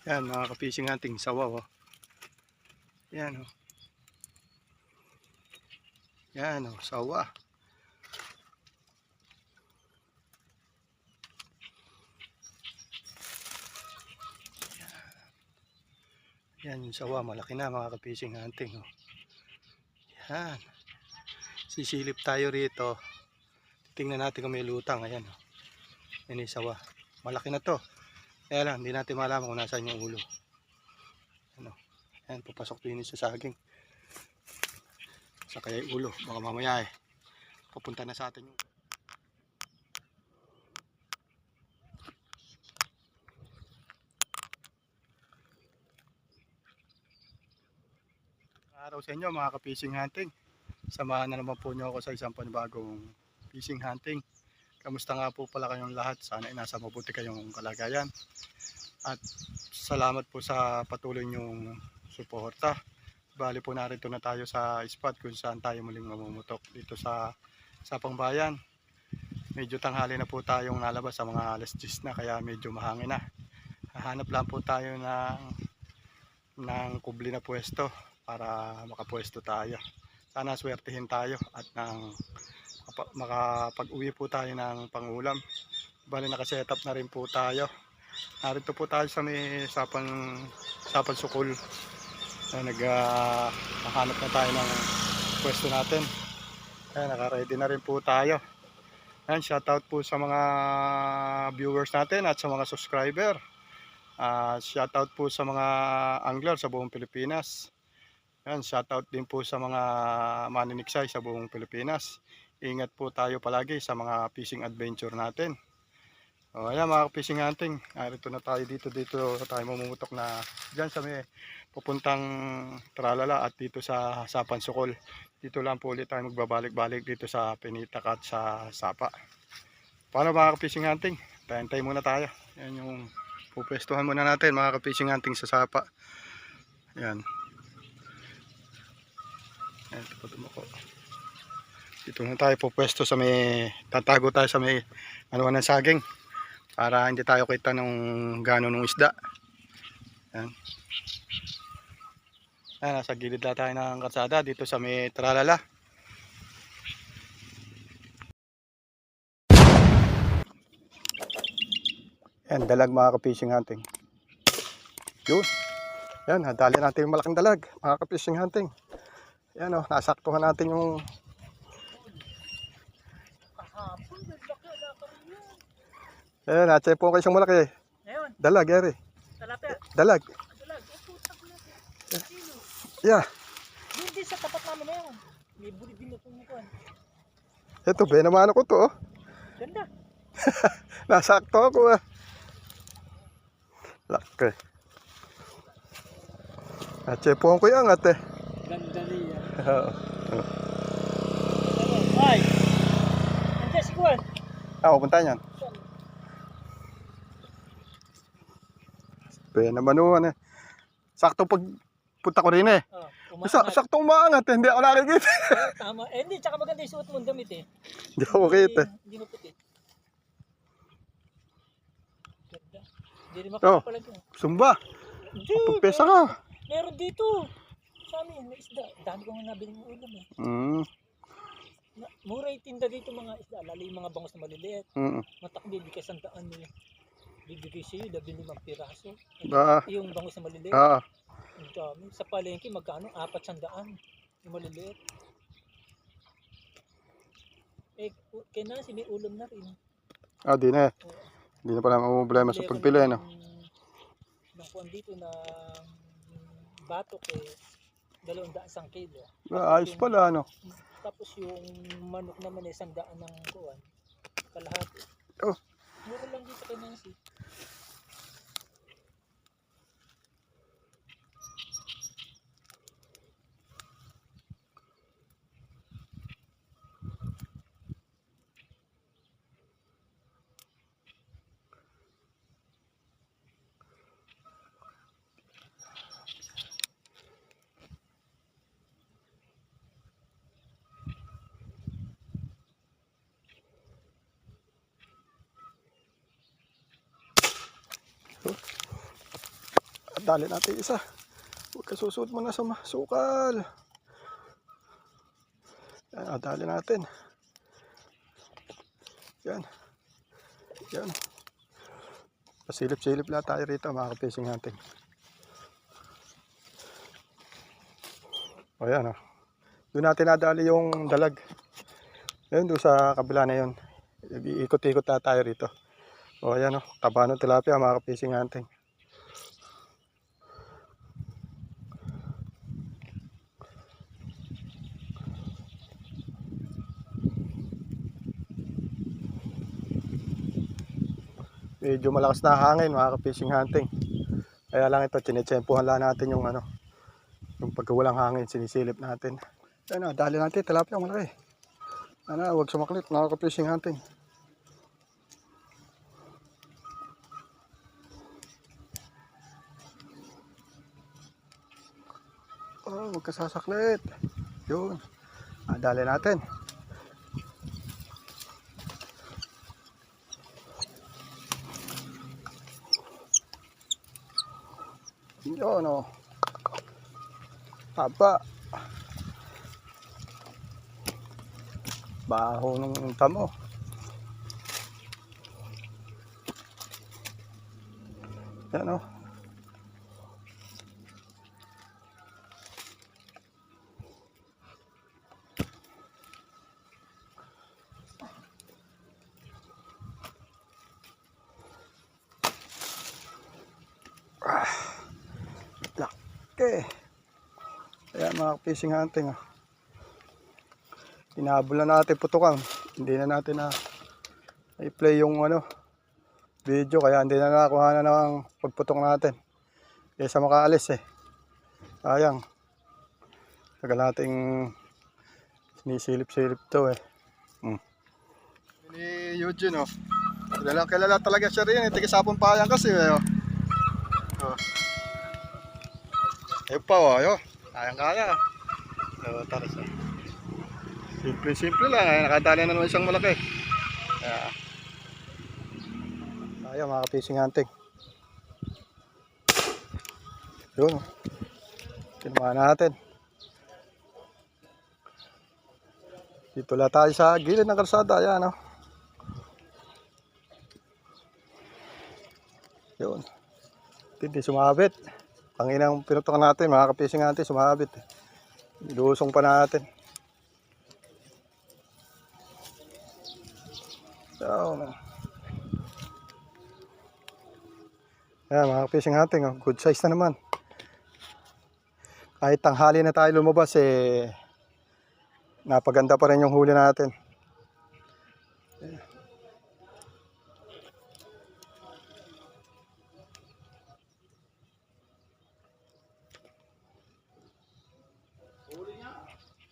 Yan mga ka-fishing hunting sawaw. Oh. Yan oh. Yan oh, sawa. Yan yung sawa, malaki na mga ka-fishing hunting. Oh. Yan. Sisilip tayo rito. Tingnan natin kung may lutang. Ayan oh. Yan yung sawa. Malaki na to. Kaya lang, hindi natin malaman kung nasaan yung ulo. Ano? Ayan, papasok din sa saging. Sa kaya ulo. Baka mamaya papunta na sa atin yung... Araw sa inyo mga ka-fishing hunting. Samahan na naman po nyo ako sa isang panibagong fishing hunting. Kamusta nga po pala kayong lahat? Sana nasa mabuti kayong kalagayan. At salamat po sa patuloy nyong suporta. Bali po narito na tayo sa spot kung saan tayo muling mamumutok dito sa Pangbayan. Medyo tanghali na po tayong nalabas sa mga alas 10 na kaya medyo mahangin na. Hahanap lang po tayo ng kubli na pwesto para makapwesto tayo. Sana swertihin tayo at makapag-uwi po tayo ng pangulam. Bali nakasetup na rin po tayo. Narito po tayo sa may Sapan Sukol. Naghahanap na tayo ng pwesto natin. Ayan, naka-ready na rin po tayo. Ayan, shoutout po sa mga viewers natin at sa mga subscriber. Shoutout po sa mga angler sa buong Pilipinas. Ayan, shoutout din po sa mga maniniksay sa buong Pilipinas. Ingat po tayo palagi sa mga fishing adventure natin. O ayan mga fishing hunting, narito na tayo dito tayo mamumutok na dyan sa may pupuntang Tralala at dito sa Sapan Sukol. Dito lang po ulit tayo magbabalik-balik dito sa Pinitak at sa Sapa. Paano mga fishing hunting? Tayo muna tayo. Yan yung pupwestuhan muna natin mga fishing hunting sa Sapa. Ayan. Ayan, dito na tayo pupwesto sa may, tatago tayo sa may ng saging para hindi tayo kita nung gano'n ng isda. Ayan. Ayan, nasa gilid na tayo ng kalsada dito sa may Tralala. Ayan, dalag mga ka-fishing hunting. Yun. Ayan, hadali natin yung malaking dalag mga ka-fishing hunting. Ayan o, nasaktuhan natin yung ayan, natse po kayo isang malaki. Dalag, eri. Dalag. Yeah. Hindi sa tapat namin na yun. May bulit din na pumukuan. Ito, naman ako to oh. Ganda. Nasakto ako ah. Laki. Natse po ko yung angat eh. Ganda niya. Oo. Ay! Nandiyan si Kuan. Punta niyan. Naman eh. Sakto pag punta ko rin eh. Sakto umaangat eh. Hindi ako nakikita. Tama. Hindi, tsaka maganda yung suot mong damit eh. Hindi ako makita eh. Hindi maputi. Ganda. Hindi rin makapalag yun. Sumba. Pagpesa ka. Meron dito. Sa amin, may isda. Dami ko nga nabiling ulam eh. Mura yung tinda dito mga isda. Lalo yung mga bangos na maliliit. Matakbi, bigay 100 nila. Bibigay sa'yo, 15 piraso. Yung bangos na maliliit. Ang dami. Sa palengke, magkano? 400 yung maliliit. Eh, kaya nasi may ulam na rin. Di na eh. Hindi na pala problema sa pagpili, no? Nakuha dito na batok eh, 200 kilo. Ayos pala, no? Tapos yung manok naman eh, 100 ng kuwan. Kalahati. Mura lang dito kay Nancy. Dali natin isa. Huwag ka susunod muna sa sukal. Yan, dali natin. Yan. Yan. Pasilip-silip lang tayo rito mga ka-fishing natin. O yan o. Doon natin nadali yung dalag. Ayun, doon sa kabila na yun. Ikot-ikot na tayo rito. O yan o. Taba ng tilapia mga ka-fishing natin. Medyo malakas na hangin mga ka-fishing hunting. Kaya lang ito, tinetsempuhan lang natin yung ano, yung pagka walang hangin, sinisilip natin. Yan na, dali natin, tilapia malaki. Ano, huwag sumaklit mga ka-fishing hunting. Oh, huwag ka sasaklit. Yun. Dali natin. Yun o. Haba. Baho ng tamo. Yan o. Laki. Ayan mga fishing hunting. Inahabol na natin putukan. Hindi na natin na i-play yung ano, video. Kaya hindi na nakakuha na ng pagputok natin. Kaysa makaalis eh. Sayang. Tagal nating sinisilip-silip to eh. Ni Eugene oh. Kilala talaga siya rin eh. Tigisapon pa yan kasi eh. Oh. Ayun pa oh. Ayun. Kayang-kaya. Taras eh. Simple lang eh. Nakadali na naman isang malaki. Ayun mga ka-fishing hunting. Yun oh. Tinumaan natin. Dito lang tayo sa gilid ng kalsada. Ayan oh. Yun. Hindi sumabit. Ang inang pinutukan natin, mga ka-fishing natin, sumabit. Ilusong pa natin. So, ayan, mga ka-fishing natin, oh, good size na naman. Kahit tanghali na tayo lumabas, eh, napaganda pa rin yung huli natin.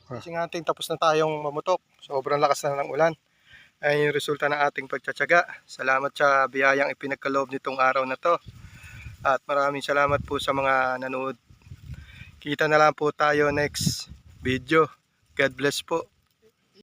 Kasi nga ating tapos na tayong mamutok. Sobrang lakas na ng ulan. Ayun yung resulta ng ating pagtsatsaga. Salamat sa biyayang ipinagkaloob nitong araw na to. At maraming salamat po sa mga nanood. Kita na lang po tayo next video. God bless po.